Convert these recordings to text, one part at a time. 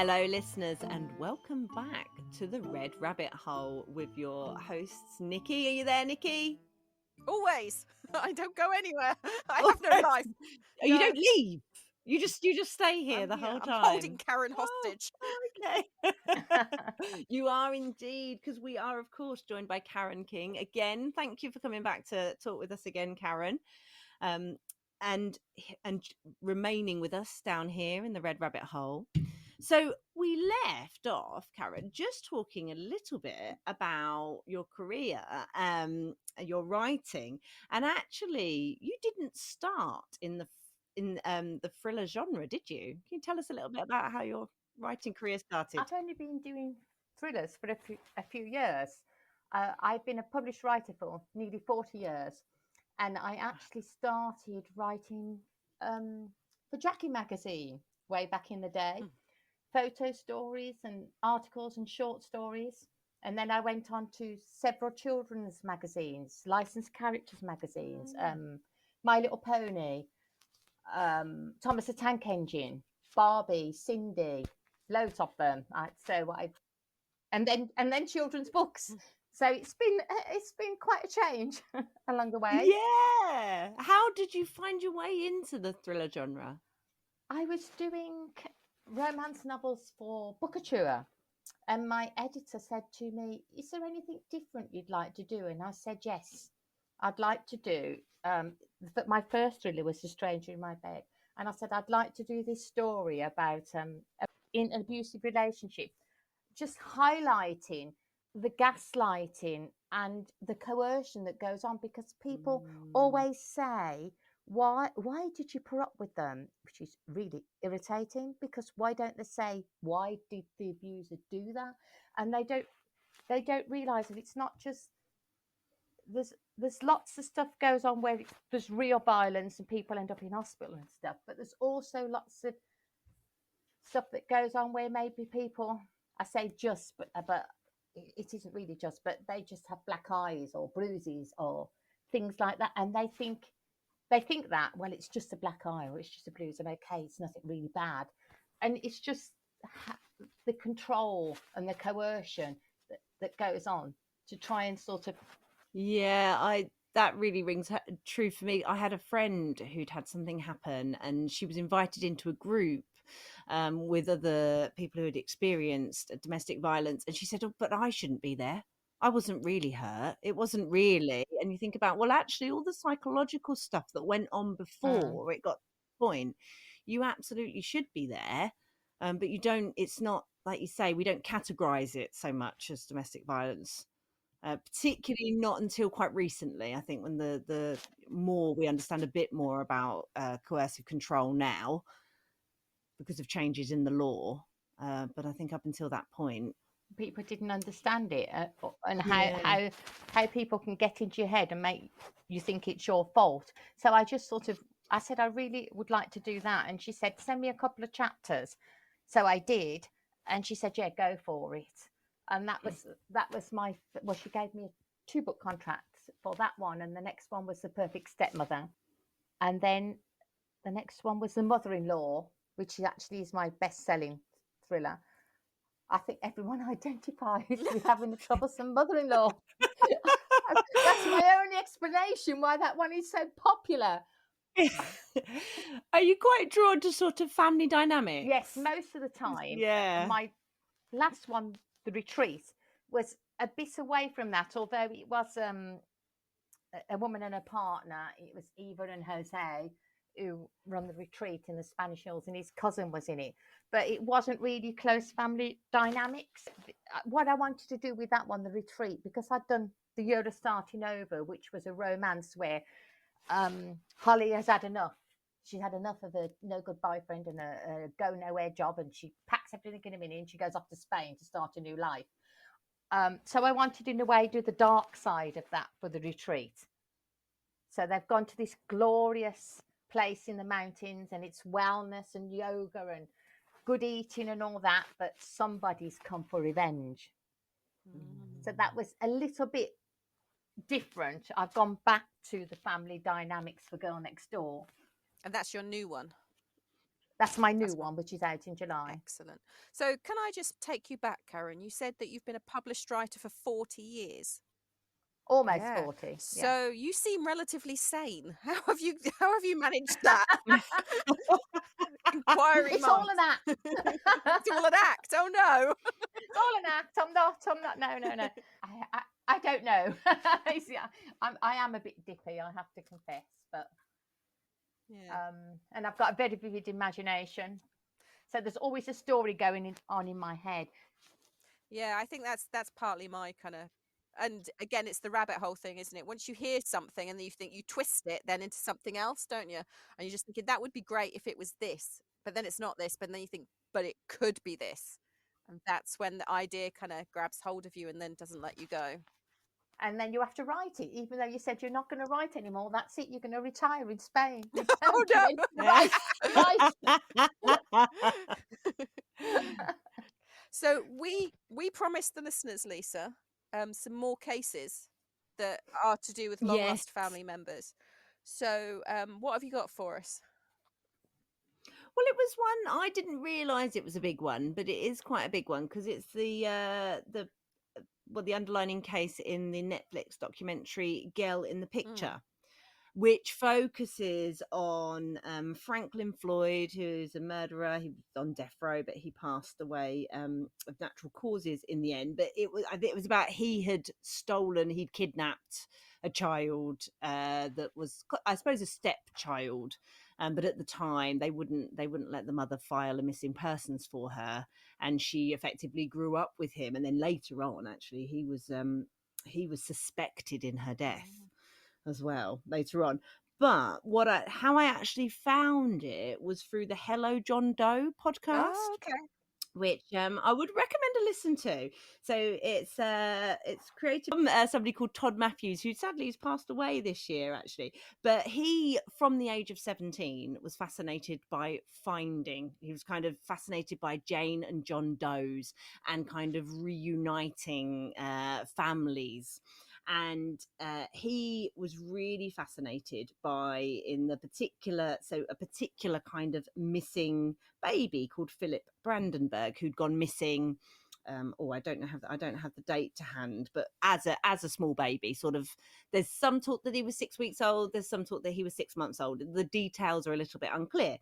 Hello, listeners, and welcome back to the Red Rabbit Hole with your hosts, Nikki. Are you there, Nikki? Always. I don't go anywhere. I Oh, have no life. You No, don't leave. You just stay here I'm the here. whole I'm time. holding Karen Oh, hostage. okay. You are indeed, because we are, of course, joined by Karen King again. Thank you for coming back to talk with us again, Karen. And remaining with us down here in the Red Rabbit Hole. So we left off, Karen, just talking a little bit about your career, your writing, and actually, you didn't start in the thriller genre, did you? Can you tell us a little bit about how your writing career started? I've only been doing thrillers for a few years. I've been a published writer for nearly 40 years, and I actually started writing for Jackie magazine way back in the day, photo stories and articles and short stories. And then I went on to several children's magazines, licensed characters magazines, My Little Pony, Thomas the Tank Engine, Barbie, Cindy, loads of them. And then children's books. So it's been quite a change along the way. Yeah. How did you find your way into the thriller genre? I was doing romance novels for Bookature, and my editor said to me, "Is there anything different you'd like to do?" And I said, "Yes, I'd like to do." My first thriller was The Stranger in My Bed, and I said, "I'd like to do this story about in an abusive relationship, just highlighting the gaslighting and the coercion that goes on, because people always say, why did you put up with them?" Which is really irritating, because why don't they say, why did the abuser do that? And they don't realize that it's not just, there's lots of stuff goes on where there's real violence and people end up in hospital and stuff, but there's also lots of stuff that goes on where maybe people, I say just, but it isn't really just, but they just have black eyes or bruises or things like that, and they think that, well, it's just a black eye or it's just a bruise, and okay, it's nothing really bad. And it's just the control and the coercion that goes on to try and sort of. Yeah, that really rings true for me. I had a friend who'd had something happen, and she was invited into a group with other people who had experienced domestic violence, and she said, "Oh, but I shouldn't be there. I wasn't really hurt. It wasn't really." And you think about, well, actually, all the psychological stuff that went on before it got to the point, you absolutely should be there, but you don't. It's not like you say. We don't categorize it so much as domestic violence. Particularly not until quite recently, I think, when the more we understand a bit more about coercive control now because of changes in the law. But I think up until that point, people didn't understand it, and yeah, how people can get into your head and make you think it's your fault. So I just sort of, I said, I really would like to do that, and she said, send me a couple of chapters. So I did, and she said, yeah, go for it. And that was my, well, she gave me a 2-book contract for that one, and the next one was The Perfect Stepmother, and then the next one was The Mother-in-Law, which actually is my best-selling thriller. I think everyone identifies with having a troublesome mother-in-law. That's my only explanation why that one is so popular. Are you quite drawn to sort of family dynamics? Yes, most of the time. Yeah. My last one, The Retreat, was a bit away from that, although it was a woman and a partner. It was Eva and Jose who run the retreat in the Spanish Hills, and his cousin was in it. But it wasn't really close family dynamics. What I wanted to do with that one, The Retreat, because I'd done The Year of Starting Over, which was a romance where Holly has had enough. She's had enough of a no good boyfriend and a go nowhere job, and she packs everything in a minute and she goes off to Spain to start a new life. So I wanted, in a way, do the dark side of that for The Retreat. So they've gone to this glorious place in the mountains, and it's wellness and yoga and good eating and all that, but somebody's come for revenge. So that was a little bit different. I've gone back to the family dynamics for Girl Next Door. And that's your new one. That's my new That's one, which is out in July. excellent. So can I just take you back, Karen? You said that you've been a published writer for 40 years. Almost Yeah. 40. Yeah. So you seem relatively sane. How have you managed that? Inquiring It's all minds. an act. It's all an act. Oh no. It's all an act. I'm not. No. I don't know. I am a bit dippy, I have to confess, but Yeah. and I've got a very vivid imagination. So there's always a story going on in my head. Yeah, I think that's partly my kind of, and again, it's the rabbit hole thing, isn't it? Once you hear something and then you think you twist it then into something else, don't you? And you're just thinking that would be great if it was this, but then it's not this, but then you think, but it could be this. And that's when the idea kind of grabs hold of you and then doesn't let you go. And then you have to write it, even though you said you're not going to write anymore. That's it. You're going to retire in Spain. Oh no. So we promised the listeners, Lisa, some more cases that are to do with long lost family members. So what have you got for us? Well, it was one I didn't realise it was a big one, but it is quite a big one because it's the underlining case in the Netflix documentary "Girl in the Picture," which focuses on Franklin Floyd, who's a murderer. He was on death row, but he passed away of natural causes in the end. But I think it was about he'd kidnapped a child that was, I suppose, a stepchild. But at the time, they wouldn't let the mother file a missing persons for her, and she effectively grew up with him. And then later on, actually, he was suspected in her death as well later on. But how I actually found it was through the Hello John Doe podcast. Oh, okay. Which I would recommend a listen to. So it's created by somebody called Todd Matthews, who sadly has passed away this year, actually. But he, from the age of 17, was fascinated by finding. He was kind of fascinated by Jane and John Doe's and kind of reuniting families. And he was really fascinated by a particular kind of missing baby called Philip Brandenburg, who'd gone missing. I don't have the date to hand, but as a small baby, sort of, there's some talk that he was 6 weeks old, there's some talk that he was 6 months old. The details are a little bit unclear.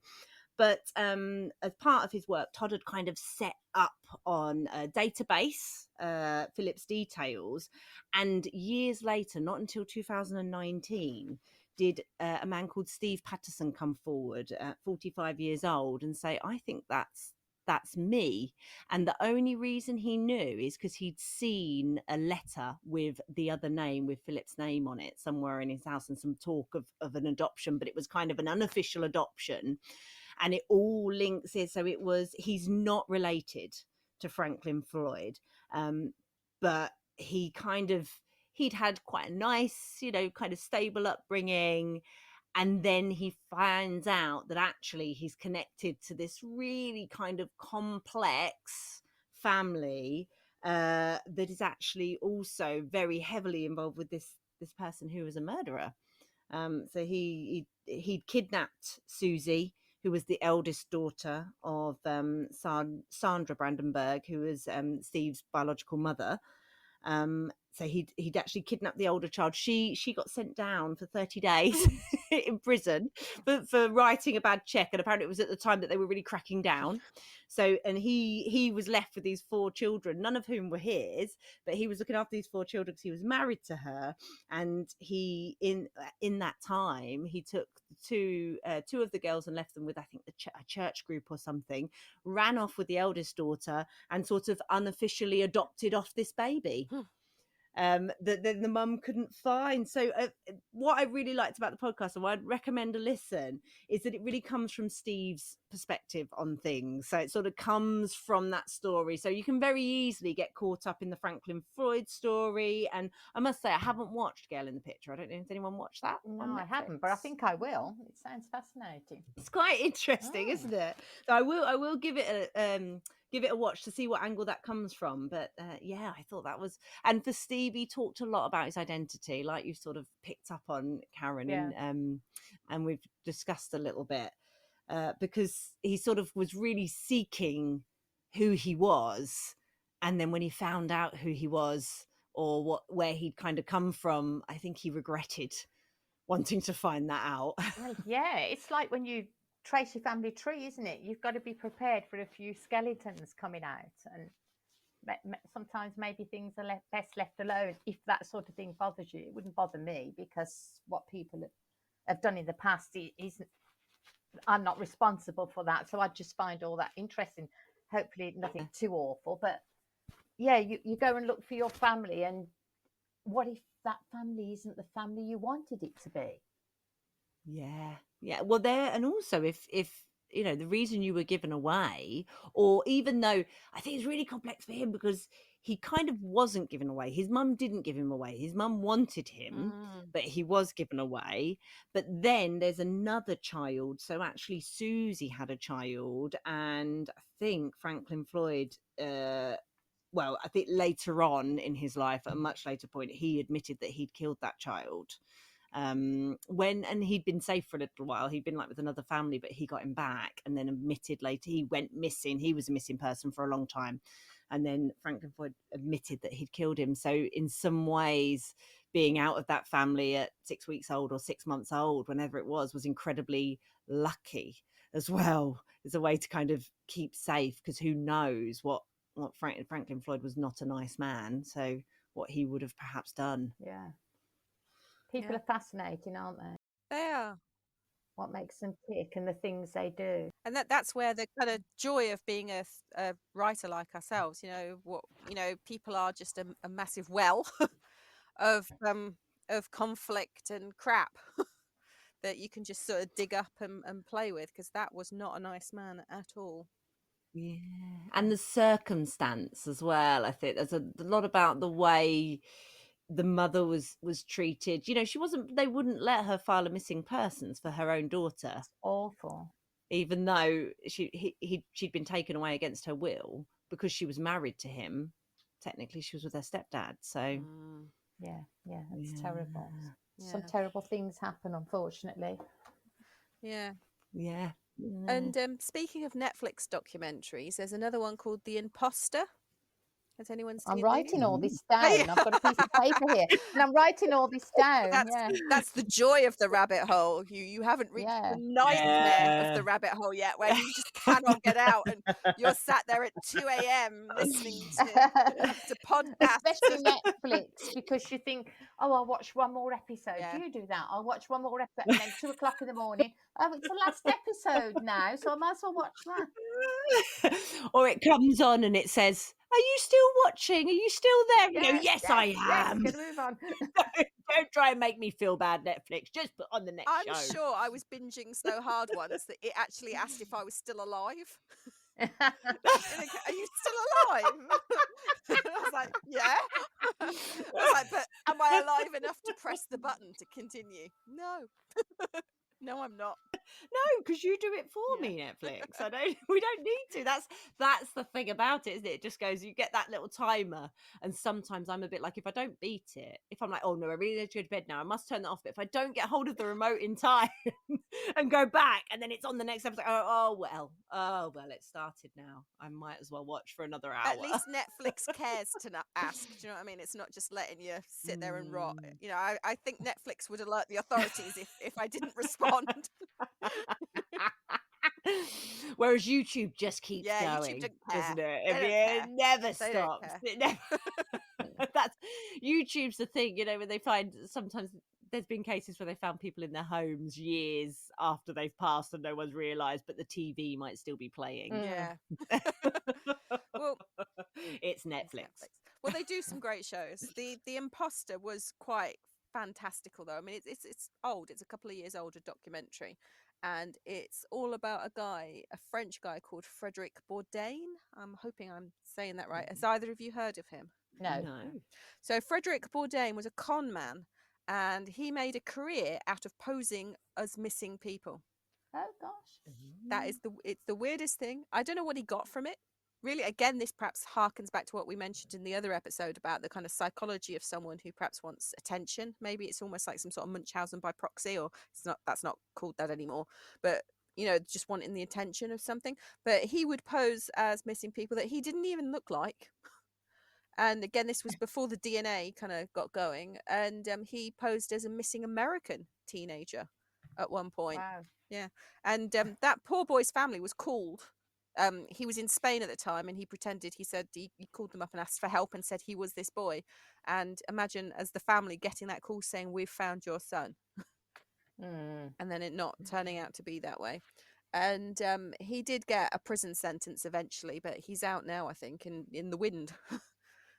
But as part of his work, Todd had kind of set up on a database Philip's details, and years later, not until 2019, did a man called Steve Patterson come forward at 45 years old and say, I think that's me. And the only reason he knew is because he'd seen a letter with the other name, with Philip's name on it, somewhere in his house, and some talk of an adoption, but it was kind of an unofficial adoption. And it all links it. So he's not related to Franklin Floyd, but he'd had quite a nice, kind of stable upbringing. And then he finds out that actually he's connected to this really kind of complex family that is actually also very heavily involved with this person who was a murderer. So he'd kidnapped Susie, who was the eldest daughter of Sandra Brandenburg, who was Steve's biological mother. So he'd actually kidnapped the older child. She got sent down for 30 days in prison for writing a bad check, and apparently it was at the time that they were really cracking down. So, and he was left with these 4 children, none of whom were his, but he was looking after these 4 children because he was married to her. And he, in that time, he took two of the girls and left them with, I think, a church group or something, ran off with the eldest daughter, and sort of unofficially adopted off this baby that the mum couldn't find. So what I really liked about the podcast, and why I'd recommend a listen, is that it really comes from Steve's perspective on things. So it sort of comes from that story. So you can very easily get caught up in the Franklin Floyd story. And I must say, I haven't watched Girl in the Picture. I don't know if anyone watched that. No, I haven't, but I think I will. It sounds fascinating. It's quite interesting, isn't it? So I will give it a watch to see what angle that comes from. But yeah, I thought that was, and for Steve, he talked a lot about his identity, like you've sort of picked up on, Karen, Yeah. and we've discussed a little bit. because he sort of was really seeking who he was, and then when he found out who he was or where he'd kind of come from, I think he regretted wanting to find that out. Well, yeah, it's like when you trace your family tree, isn't it? You've got to be prepared for a few skeletons coming out, and sometimes maybe things are best left alone. If that sort of thing bothers you, it wouldn't bother me, because what people have done in the past isn't. I'm not responsible for that, so I just find all that interesting. Hopefully, nothing too awful, but yeah, you go and look for your family, and what if that family isn't the family you wanted it to be? Yeah, well, there, and also if you know the reason you were given away, or even though I think it's really complex for him because he kind of wasn't given away. His mum didn't give him away. His mum wanted him, but he was given away. But then there's another child. So actually Susie had a child, and I think Franklin Floyd, well, I think later on in his life, at a much later point, he admitted that he'd killed that child. And he'd been safe for a little while. He'd been like with another family, but he got him back, and then admitted later he went missing. He was a missing person for a long time, and then Franklin Floyd admitted that he'd killed him. So in some ways, being out of that family at 6 weeks old or 6 months old, whenever it was incredibly lucky as well, as a way to kind of keep safe, because who knows what Franklin Floyd was not a nice man, so what he would have perhaps done. Yeah. People are fascinating, aren't they? They are. What makes them tick and the things they do. And that's where the kind of joy of being a writer like ourselves, people are just a massive well of conflict and crap that you can just sort of dig up and play with, because that was not a nice man at all. Yeah, and the circumstance as well. I think there's a lot about the way the mother was treated. She wasn't. They wouldn't let her file a missing persons for her own daughter. It's awful. Even though she'd been taken away against her will because she was married to him. Technically, she was with her stepdad. So yeah, it's terrible. Yeah. Some terrible things happen, unfortunately. Yeah. And speaking of Netflix documentaries, there's another one called The Imposter. Has anyone seen I'm these? writing all this down. I've got a piece of paper here, and I'm writing all this down. That's the joy of the rabbit hole. You haven't reached the nightmare of the rabbit hole yet, where you just cannot get out, and you're sat there at 2 a.m. listening to podcasts. Especially Netflix, because you think, oh, I'll watch one more episode. Do you do that? I'll watch one more episode, and then 2 o'clock in the morning, oh, it's the last episode now, so I might as well watch that. Or it comes on and it says, "Are you still watching? Are you still there?" You go, "Yes, I am." Yes, move on. Don't try and make me feel bad, Netflix. Just put on the next show. I'm sure I was binging so hard once that it actually asked if I was still alive. Are you still alive? I was like, yeah. I was like, but am I alive enough to press the button to continue? No. No, I'm not. No, because you do it for me, Netflix. We don't need to. That's the thing about it, isn't it? It just goes, you get that little timer, and sometimes I'm a bit like, if I don't beat it, if I'm like, oh no, I really need to go to bed now, I must turn that off. But if I don't get hold of the remote in time and go back, and then it's on the next episode, oh well, it started now. I might as well watch for another hour. At least Netflix cares to not ask. Do you know what I mean? It's not just letting you sit there and rot. I think Netflix would alert the authorities if I didn't respond. Whereas YouTube just keeps going, YouTube doesn't it? It never stops. That's YouTube's the thing, when they find, sometimes there's been cases where they found people in their homes years after they've passed and no one's realised, but the TV might still be playing. Well, it's Netflix. Well, they do some great shows. The Imposter was quite fantastical, though. I mean, it's old. It's a couple of years old, a documentary, and it's all about a French guy called Frédéric Bourdain. I'm hoping I'm saying that right. Has either of you heard of him? No. So Frédéric Bourdain was a con man, and he made a career out of posing as missing people. Oh gosh. That is it's the weirdest thing. I don't know what he got from it. Really, again, this perhaps harkens back to what we mentioned in the other episode about the kind of psychology of someone who perhaps wants attention. Maybe it's almost like some sort of Munchausen by proxy, or that's not called that anymore. But just wanting the attention of something. But he would pose as missing people that he didn't even look like. And again, this was before the DNA kind of got going. And he posed as a missing American teenager at one point. Wow. Yeah. And that poor boy's family was called. He was in Spain at the time, and he pretended, he said he called them up and asked for help and said he was this boy. And imagine as the family getting that call saying, "We've found your son," Mm. and then it not turning out to be that way. And he did get a prison sentence eventually, but he's out now, I think, in the wind.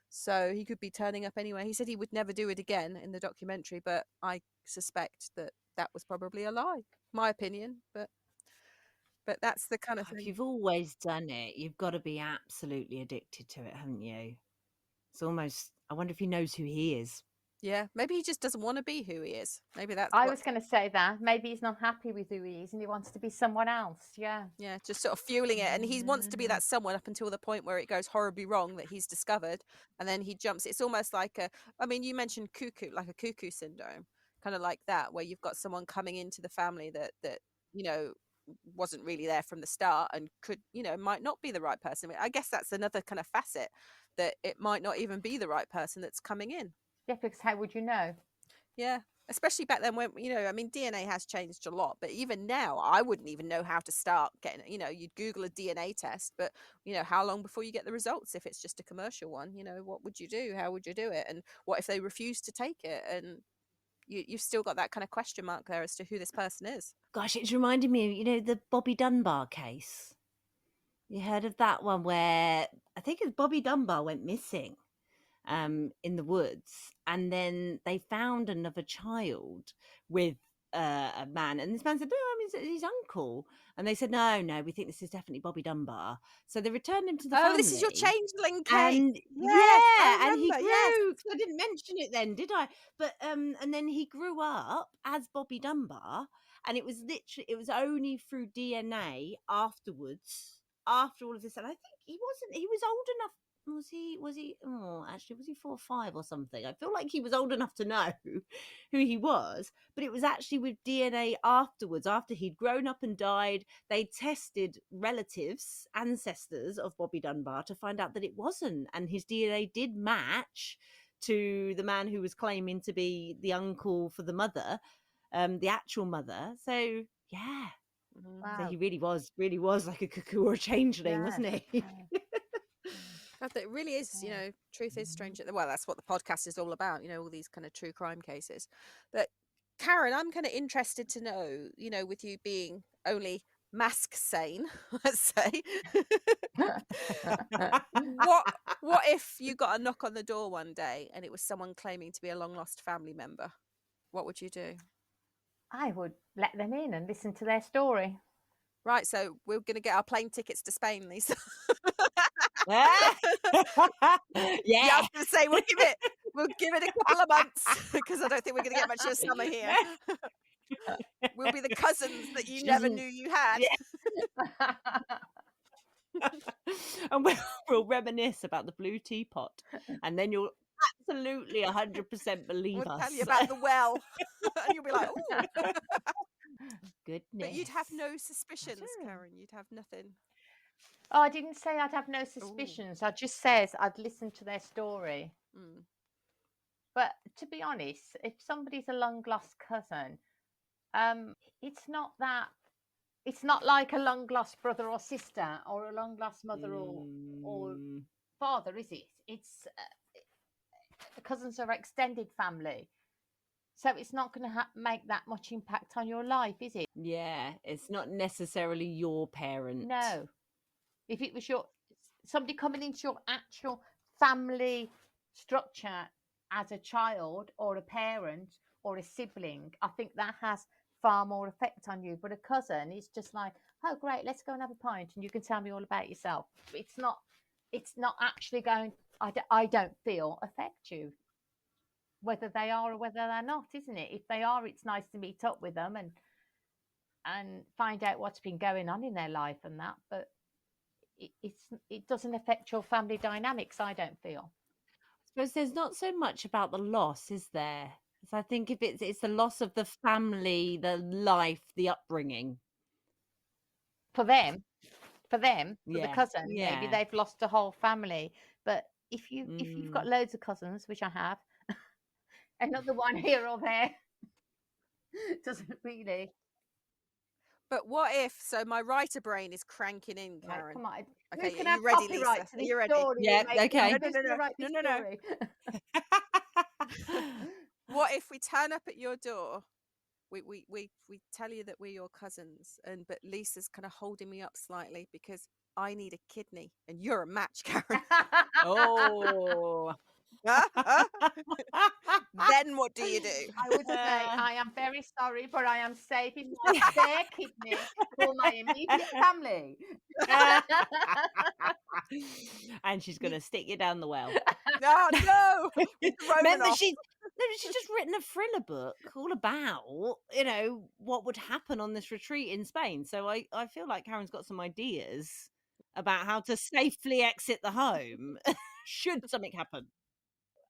So he could be turning up anywhere. He said he would never do it again in the documentary, but I suspect that was probably a lie. My opinion, but that's the kind of If thing. you've always done it, you've got to be absolutely addicted to it, haven't you? It's almost, I wonder if he knows who he is. Yeah, maybe he just doesn't want to be who he is. Maybe that's I what. was going to say that. Maybe he's not happy with who he is and he wants to be someone else. Yeah. Yeah, just sort of fueling it. And he wants to be that someone up until the point where it goes horribly wrong that he's discovered. And then he jumps. It's almost like you mentioned cuckoo, like a cuckoo syndrome, kind of like that, where you've got someone coming into the family that, wasn't really there from the start and could, might not be the right person. I guess that's another kind of facet, that it might not even be the right person that's coming in. Yeah, because how would you know? Yeah. Especially back then when, DNA has changed a lot, but even now, I wouldn't even know how to start getting, you'd Google a DNA test, but, how long before you get the results if it's just a commercial one? What would you do? How would you do it? And what if they refuse to take it? And you've still got that kind of question mark there as to who this person is. Gosh, it's reminding me of, the Bobby Dunbar case. You heard of that one where I think it's Bobby Dunbar went missing in the woods, and then they found another child with a man, and this man said, "No, I mean it's his uncle," and they said, "No, we think this is definitely Bobby Dunbar." So they returned him to the family. This is your changeling case. And yes, and he remember, grew. yes. 'Cause I didn't mention it then, did I? But and then he grew up as Bobby Dunbar, and it was only through DNA afterwards, after all of this, and I think he was old enough. Was he? Oh, actually, was he 4 or 5 or something? I feel like he was old enough to know who he was, but it was actually with DNA afterwards, after he'd grown up and died. They tested relatives, ancestors of Bobby Dunbar to find out that it wasn't, and his DNA did match to the man who was claiming to be the uncle for the mother, the actual mother. So yeah, Wow. so he really was like a cuckoo or a changeling, wasn't he? God, it really is, truth is strange. Well, that's what the podcast is all about, all these kind of true crime cases. But Karen, I'm kind of interested to know, with you being only mask sane, let's say, what if you got a knock on the door one day and it was someone claiming to be a long lost family member? What would you do? I would let them in and listen to their story. Right, so we're going to get our plane tickets to Spain, Lisa. Yeah, I was going to say we'll give it a couple of months because I don't think we're going to get much of a summer here. We'll be the cousins that you never knew you had. Yeah. And we'll reminisce about the blue teapot, and then you'll absolutely 100% believe We'll us. tell you about the well, and you'll be like, "Oh, goodness!" But you'd have no suspicions, Karen. You'd have nothing. Oh, I didn't say I'd have no suspicions. I just says I'd listen to their story. Mm. But to be honest, if somebody's a long lost cousin, it's not like a long lost brother or sister or a long lost mother or father, is it? It's cousins are extended family. So it's not going to make that much impact on your life, is it? Yeah, it's not necessarily your parent. No. If it was somebody coming into your actual family structure as a child or a parent or a sibling, I think that has far more effect on you. But a cousin is just like, oh, great, let's go and have a pint and you can tell me all about yourself. It's not actually going, I don't feel, affect you. Whether they are or whether they're not, isn't it? If they are, it's nice to meet up with them and find out what's been going on in their life and that. But it doesn't affect your family dynamics, I don't feel. I suppose there's not so much about the loss, is there? So I think if it's the loss of the family, the life, the upbringing. for them, for the Yeah. cousin, maybe Yeah. they've lost a whole family. But if you've got loads of cousins, which I have, another one here or there doesn't really. But what if? So my writer brain is cranking in, Right, Karen. come on. Who Okay, can are have you ready, Lisa? copyright to Are this you ready? story Yeah. we're making? Okay. Who's going to write this No. story? What if we turn up at your door? We tell you that we're your cousins, but Lisa's kind of holding me up slightly because I need a kidney and you're a match, Karen. Oh. Then what do you do? I would say, I am very sorry, but I am saving my spare kidney for my immediate family. And she's going to stick you down the well. Oh, no! With the Remember, Romanov. she's just written a thriller book all about, what would happen on this retreat in Spain. So I feel like Karen's got some ideas about how to safely exit the home should something happen.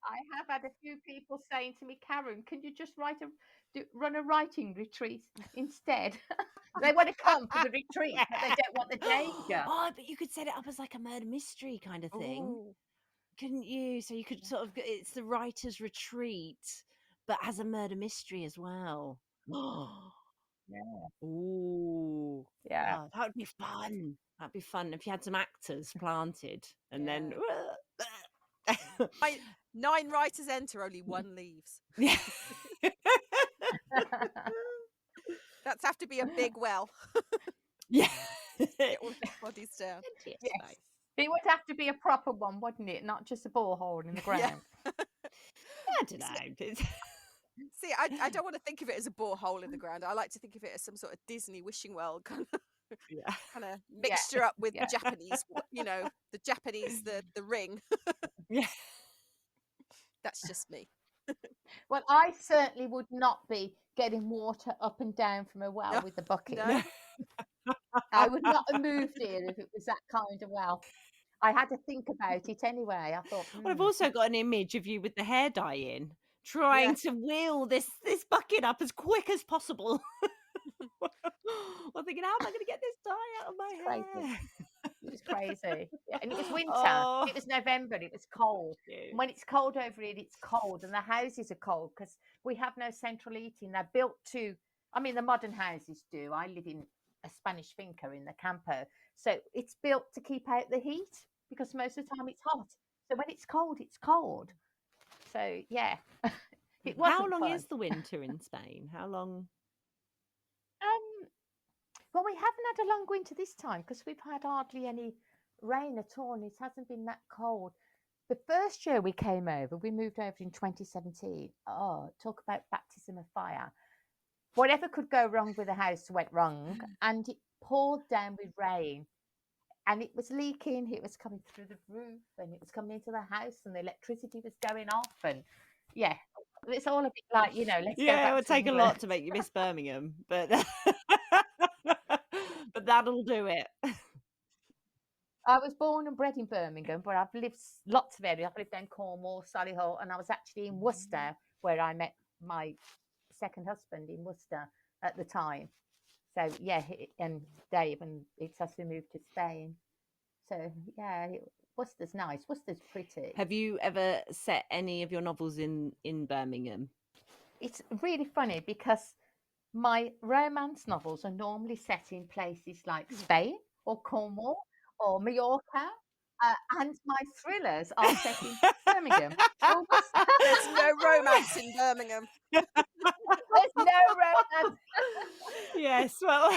I have had a few people saying to me, Karen, can you just run a writing retreat instead? They want to come for the retreat, but they don't want the danger. Oh, but you could set it up as like a murder mystery kind of thing, Ooh. couldn't you? So you could sort of, it's the writer's retreat, but as a murder mystery as well. Yeah. Ooh. Yeah. Oh, that would be fun. That'd be fun if you had some actors planted and then. Yeah. 9 writers enter, only 1 leaves. Yeah. That's have to be a big well. Yeah. Get all the bodies down. Yes. Nice. It would have to be a proper one, wouldn't it? Not just a borehole in the ground. I don't know. See, I don't want to think of it as a borehole in the ground. I like to think of it as some sort of Disney wishing well kind of mixture up with Japanese, the Japanese, the ring. Yeah. That's just me. Well, I certainly would not be getting water up and down from a well with the bucket. No. I would not have moved here if it was that kind of well. I had to think about it anyway. I thought. Well, I've also got an image of you with the hair dye in, trying to wheel this bucket up as quick as possible. I'm thinking, how am I going to get this dye out of my hair? It was crazy. Yeah, and it was winter. It was November. It was cold. And when it's cold over here, it's cold. And the houses are cold because we have no central heating. They're built to, the modern houses do. I live in a Spanish finca in the campo. So it's built to keep out the heat because most of the time it's hot. So when it's cold, it's cold. So, yeah. How long is the winter in Spain? How long? Well, we haven't had a long winter this time because we've had hardly any rain at all and it hasn't been that cold. The first year we came over, we moved over in 2017. Oh, talk about baptism of fire. Whatever could go wrong with the house went wrong and it poured down with rain and it was leaking. It was coming through the roof and it was coming into the house and the electricity was going off. And yeah, it's all a bit like, let's go back. It would take a lot to make you miss Birmingham, but but that'll do it. I was born and bred in Birmingham, but I've lived lots of areas. I've lived in Cornwall, Solihull, and I was actually in Worcester, where I met my second husband in Worcester at the time. So, yeah, and Dave, and it's us who moved to Spain. So, yeah, Worcester's nice. Worcester's pretty. Have you ever set any of your novels in Birmingham? It's really funny because my romance novels are normally set in places like Spain or Cornwall or Mallorca, and my thrillers are set in Birmingham. There's no romance in Birmingham. There's no romance. Yes, well,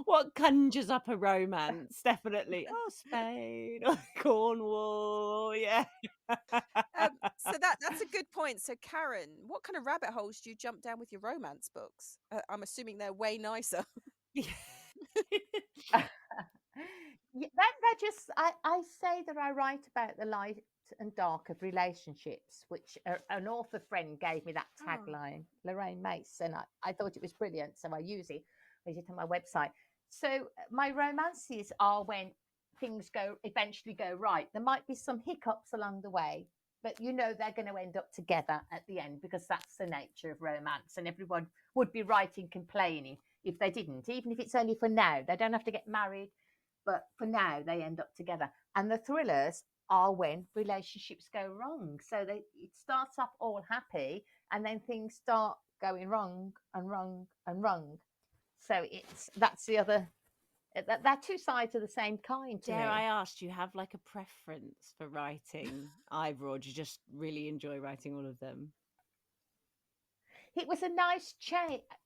what conjures up a romance? Definitely. Oh, Spain or Cornwall, yeah. So that's a good point. So, Karen, what kind of rabbit holes do you jump down with your romance books? I'm assuming they're way nicer. They're just, I say that I write about the light and dark of relationships, which an author friend gave me that tagline, Lorraine Mace, and I thought it was brilliant, so I use it on my website. So my romances are when things eventually go right. There might be some hiccups along the way, but they're going to end up together at the end because that's the nature of romance, and everyone would be writing complaining if they didn't, even if it's only for now. They don't have to get married, but for now they end up together. And the thrillers are when relationships go wrong. So it starts off all happy, and then things start going wrong and wrong and wrong. So that's the other. They're two sides of the same coin to Dare me. I ask, do you have like a preference for writing either, or do you just really enjoy writing all of them? It was a nice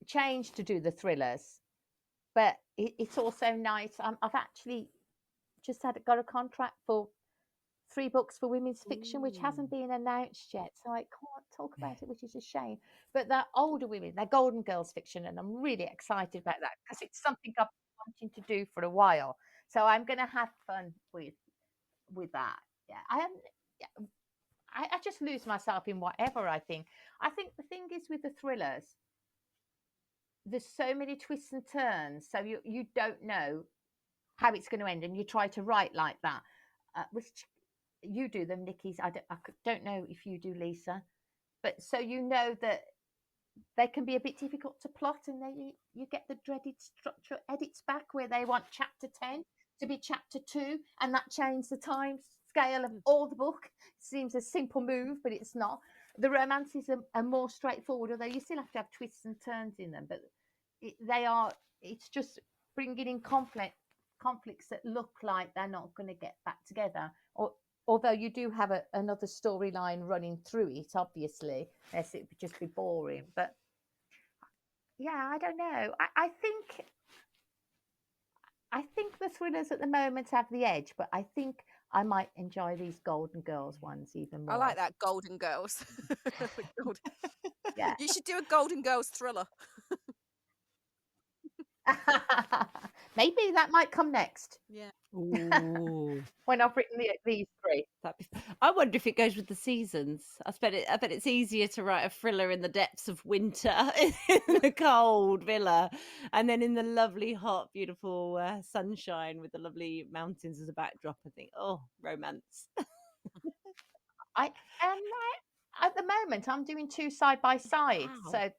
change to do the thrillers, but it's also nice. I've actually just got a contract for 3 books for women's fiction, which hasn't Ooh. been announced yet, so I can't talk about it, which is a shame. But they're older women, they're Golden Girls fiction, and I'm really excited about that because it's something I've been wanting to do for a while. So I'm going to have fun with that. Yeah, I am. Yeah, I just lose myself in whatever I think. I think the thing is with the thrillers, there's so many twists and turns, so you don't know how it's going to end, and you try to write like that, which you do them, Nicky's. I don't know if you do, Lisa, but so you know that they can be a bit difficult to plot, and then you get the dreaded structure edits back where they want chapter 10 to be chapter 2, and that changed the time scale of all the book. Seems a simple move, but it's not. The romances are more straightforward, although you still have to have twists and turns in them, but it's just bringing in conflicts that look like they're not going to get back together, or although you do have another storyline running through it, obviously, else it would just be boring. But yeah, I don't know. I think the thrillers at the moment have the edge, but I think I might enjoy these Golden Girls ones even I like more. that, Golden Girls. The gold- Yeah. You should do a Golden Girls thriller. Maybe that might come next Yeah. Ooh. when I've written these 3. I wonder if it goes with the seasons. I bet it's easier to write a thriller in the depths of winter in the cold villa, and then in the lovely, hot, beautiful sunshine with the lovely mountains as a backdrop. I think, oh, romance. I am at the moment I'm doing 2 side by side. Wow.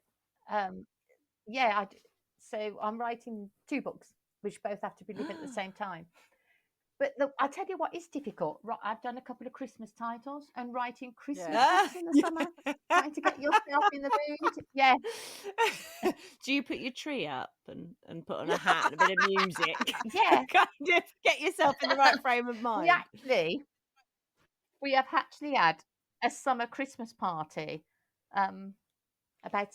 So yeah, so I'm writing 2 books which both have to be written at the same time. But I'll tell you what is difficult. I've done a couple of Christmas titles, and writing Christmas Yeah. books in the summer, trying to get yourself in the mood. Yeah. Do you put your tree up and put on a hat and a bit of music? Yeah. Kind of get yourself in the right frame of we mind. we have actually had a summer Christmas party. About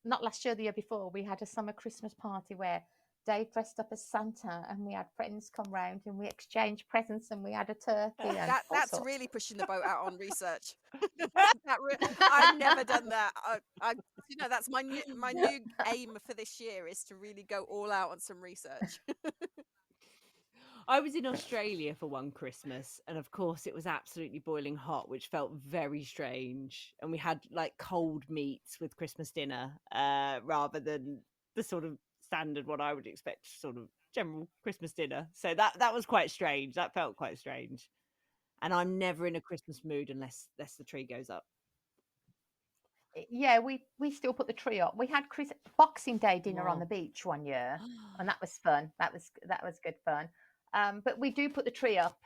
not last year, the year before, we had a summer Christmas party where Dave dressed up as Santa, and we had friends come round, and we exchanged presents, and we had a turkey and all That's sorts. really pushing the boat out on research. I've never done that. That's my new aim for this year is to really go all out on some research. I was in Australia for one Christmas, and of course it was absolutely boiling hot, which felt very strange. And we had like cold meats with Christmas dinner, rather than the sort of standard what I would expect, sort of general Christmas dinner. So that was quite strange. That felt quite strange. And I'm never in a Christmas mood unless the tree goes up. Yeah, we still put the tree up. We had Boxing Day dinner on Wow. the beach one year, and that was fun. That was good fun. But we do put the tree up,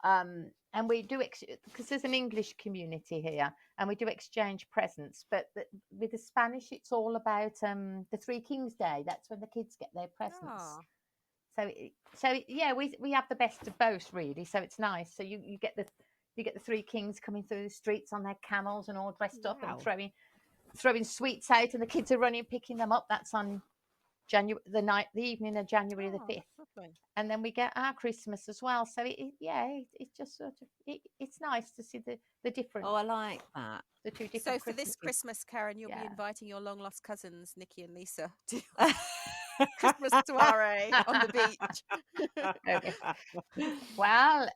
and we do because there's an English community here, and we do exchange presents. But with the Spanish, it's all about the Three Kings Day. That's when the kids get their presents. Aw. So yeah, we have the best of both really. So it's nice. So you get the Three Kings coming through the streets on their camels and all dressed up Wow. and throwing sweets out, and the kids are running picking them up. That's on the evening of January the 5th. Lovely. And then we get our Christmas as well. So it's just sort of it's nice to see the different. Oh, I like that. The 2 different. So for this Christmas, Karen, you'll be Yeah. inviting your long lost cousins, Nicky and Lisa, to Christmas soiree on the beach. Okay. Well,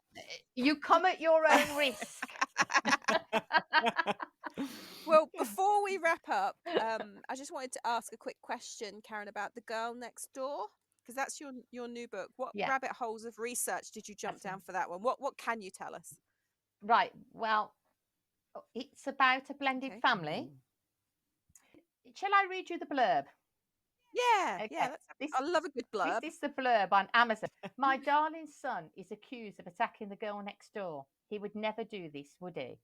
you come at your own risk. Well, before we wrap up, I just wanted to ask a quick question, Karen, about The Girl Next Door, because that's your new book. What Yeah. rabbit holes of research did you jump down for that one? What can you tell us? Right. Well, it's about a blended Okay. family. Shall I read you the blurb? Yeah, Okay, that's. this I love a good this blurb. is the blurb on Amazon. My darling son is accused of attacking the girl next door. He would never do this, would he?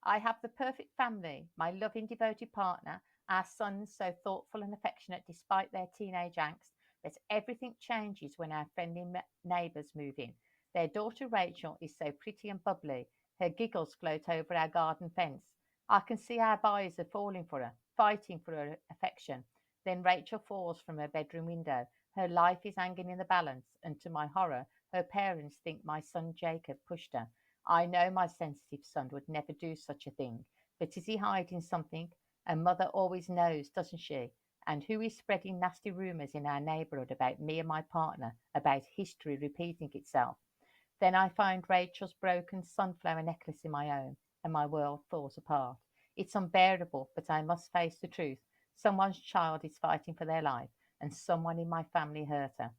I have the perfect family, my loving, devoted partner, our sons so thoughtful and affectionate despite their teenage angst, that everything changes when our friendly neighbours move in. Their daughter Rachel is so pretty and bubbly. Her giggles float over our garden fence. I can see our boys are falling for her, fighting for her affection. Then Rachel falls from her bedroom window. Her life is hanging in the balance, and to my horror, her parents think my son Jacob pushed her. I know my sensitive son would never do such a thing, but is he hiding something? A mother always knows, doesn't she? And who is spreading nasty rumours in our neighbourhood about me and my partner, about history repeating itself? Then I find Rachel's broken sunflower necklace in my own, and my world falls apart. It's unbearable, but I must face the truth. Someone's child is fighting for their life, and someone in my family hurt her.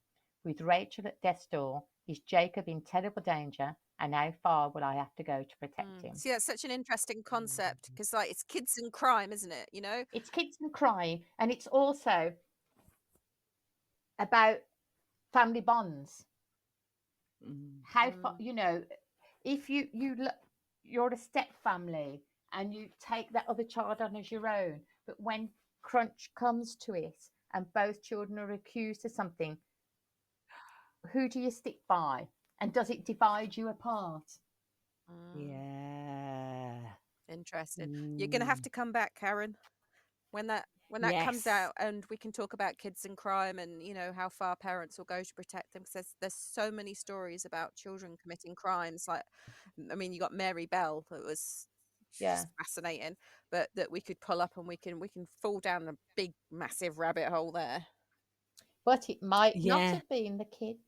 With Rachel at death's door, is Jacob in terrible danger, and how far will I have to go to protect him? See, that's such an interesting concept because, like, it's kids and crime, isn't it? You know. It's kids and crime, and it's also about family bonds. How far, if you're a step family and you take that other child on as your own, but when crunch comes to it and both children are accused of something, who do you stick by, and does it divide you apart? Yeah. Interesting. You're gonna have to come back, Karen, when that comes Yes. out, and we can talk about kids and crime, and how far parents will go to protect them, because there's so many stories about children committing crimes. Like, I mean, you got Mary Bell, that was Yeah, just fascinating, but that we could pull up, and we can fall down a big massive rabbit hole there. but it might not Yeah. have been the kids.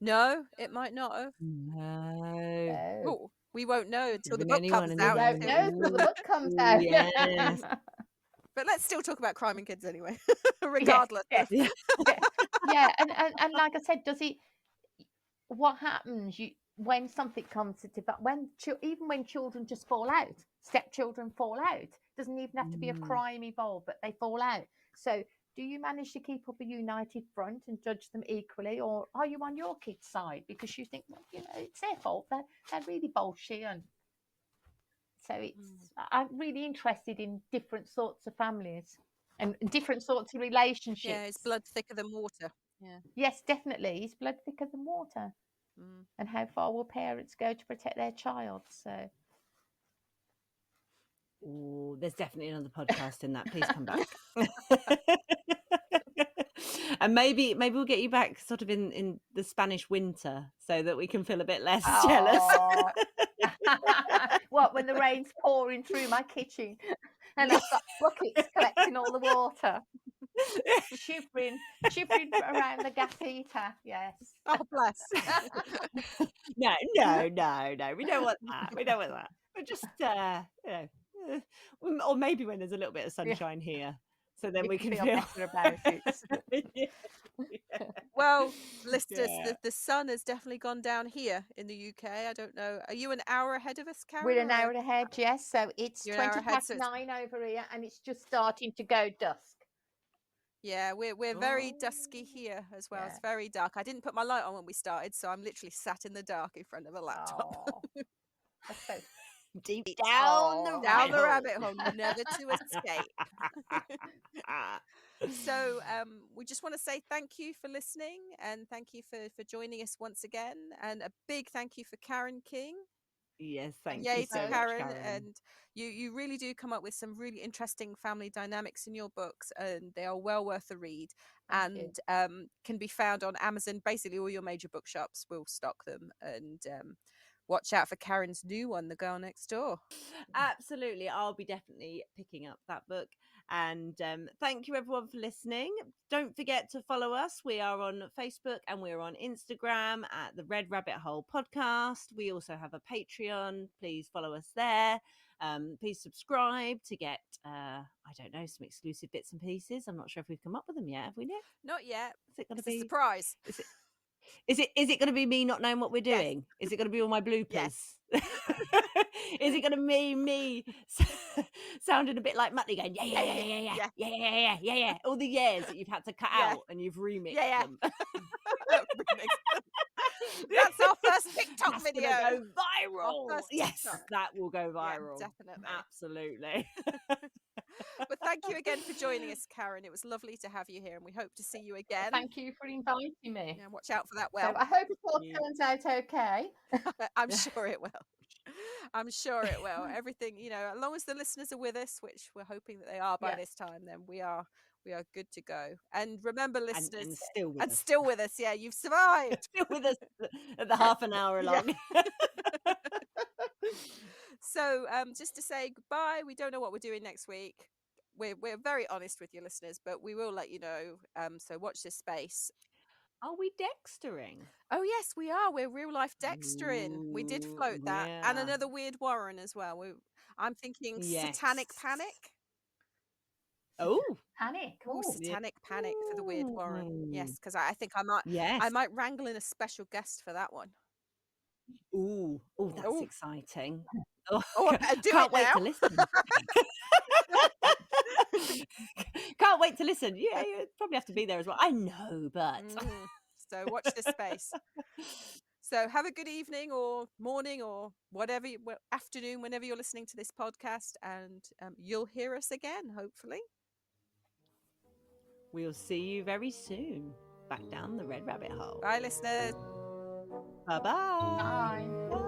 No, it might not have. No. Oh, Oh, we won't know until the Been book anyone comes in we the out. won't room. know till the book comes Ooh, out. yes. But let's still talk about crime and kids anyway, Yes, regardless yes, of. Yeah. yeah, yeah, and like I said, does it? What happens when something comes to even when children just fall out, stepchildren fall out, doesn't even have to be a crime involved, but they fall out. So do you manage to keep up a united front and judge them equally, or are you on your kids' side because you think, well, it's their fault, they're really bullshit? And so I'm really interested in different sorts of families and different sorts of Yeah, relationships. it's blood thicker than water. Yeah. Yes, definitely, is blood thicker than water? Mm. And how far will parents go to protect their child? So Ooh, there's definitely another podcast in that. Please come back. And maybe we'll get you back sort of in the Spanish winter so that we can feel a bit less jealous. oh. What, when the rain's pouring through my kitchen and I've got buckets collecting all the water, shivering around the gas heater? Yes. Oh, bless. No. We don't want that. We don't want that. We're just, or maybe when there's a little bit of Yeah, sunshine here, so then you we can can feel feel. better about it. Yeah. Well, listeners, Yeah. the sun has definitely gone down here in the UK. I don't know. Are you an hour ahead of us, Karen? We're an Or hour ahead, yes. So it's you're an hour 20 ahead, past so it's 9 over here, and it's just starting to go dusk. yeah, we're very dusky Oh, here as well. Yeah. It's very dark. I didn't put my light on when we started, so I'm literally sat in the dark in front of a laptop. Oh, that's so. deep It's down the Oh. down rabbit the hole. rabbit hole, never to escape. So we just want to say thank you for listening, and thank you for joining us once again, and a big thank you for Karen King. Yes, And thank you yay to so much, Karen. Karen. And you really do come up with some really interesting family dynamics in your books, and they are well worth a read. Thank you. And can be found on Amazon. Basically, all your major bookshops will stock them. And watch out for Karen's new one, The Girl Next Door. Absolutely. I'll be definitely picking up that book. And thank you, everyone, for listening. Don't forget to follow us. We are on Facebook and we're on Instagram at the Red Rabbit Hole Podcast. We also have a Patreon. Please follow us there. Please subscribe to get, I don't know, some exclusive bits and pieces. I'm not sure if we've come up with them yet. Have we, Nick? Not yet. Is it going to It's a be? surprise. Is it? Is it gonna be me not knowing what we're Yes. doing? Is it gonna be all my Yes. bloopers? Is it gonna be me sounding a bit like Muttley going, "Yeah, yeah, Yeah, yeah, yeah, yeah, yeah, yeah, yeah, yeah, yeah, yeah, yeah, yeah," all the yeahs that you've had to cut yeah, out and you've remixed yeah, them. yeah. Remix. That's our first TikTok That's video. gonna go Our viral. first Yes, TikTok. that will go Yeah, viral. definitely. Absolutely. But thank you again for joining us, Karen. It was lovely to have you here, and we hope to see you again. Thank you for inviting me. Yeah, watch out for that So well. I hope it all Yeah. turns out okay. I'm sure it will. I'm sure it will. Everything, as long as the listeners are with us, which we're hoping that they are by Yeah. this time, then we are good to go. And remember, listeners, And still with and us. still with us. Yeah, you've survived. Still with us at the half an hour Yeah. long. So, just to say goodbye. We don't know what we're doing next week. We're very honest with you, listeners, but we will let you know. So watch this space. Are we Dextering? Oh yes, we are. We're real life Dextering. We did Ooh, float that, and yeah. another weird Warren as well. I'm thinking Satanic Yes. Panic. Oh, Panic. Oh, Oh, yeah. Satanic Panic for the weird Warren. Yes, Ooh. because I think I Yes. might wrangle in a special guest for that one. Ooh, that's Oh, exciting. Oh, I better do it can't wait now. to listen. Can't wait to listen. Yeah, you probably have to be there as well. I know, but So watch this space. So have a good evening or morning or whatever, afternoon, whenever you're listening to this podcast, and you'll hear us again, hopefully. we'll see you very soon. Back down the red rabbit hole. Bye, listeners. Bye-bye. bye. Bye.